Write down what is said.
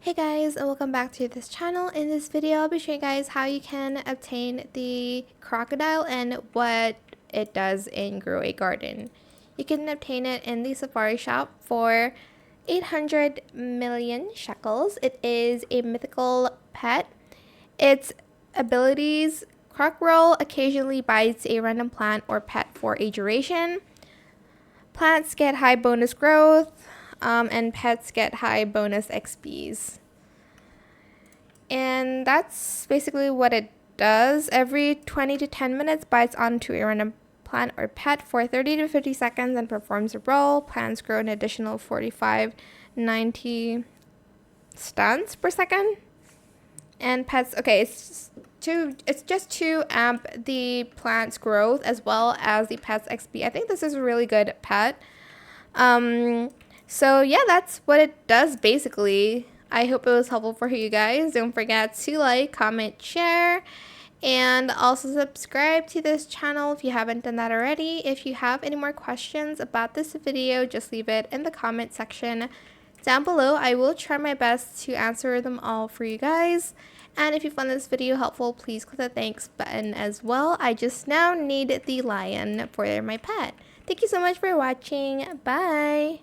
Hey guys, and welcome back to this channel. In this video, I'll be showing you guys how you can obtain the crocodile and what it does in Grow a Garden. You can obtain it in the Safari shop for 800 million shekels. It is a mythical pet. Its abilities: Croc occasionally bites a random plant or pet for a duration. Plants get high bonus growth, and pets get high bonus XPs. And that's basically what it does. Every 20 to 10 minutes, bites onto a random plant or pet for 30 to 50 seconds and performs a roll. Plants grow an additional 45-90 stunts per second. And pets, okay, it's just to amp the plant's growth as well as the pet's XP. I think this is a really good pet. So yeah, that's what it does basically. I hope it was helpful for you guys. Don't forget to like, comment, share, and also subscribe to this channel if you haven't done that already. If you have any more questions about this video, just leave it in the comment section down below. I will try my best to answer them all for you guys. And if you found this video helpful, please click the thanks button as well. I just now need the lion for my pet. Thank you so much for watching. Bye!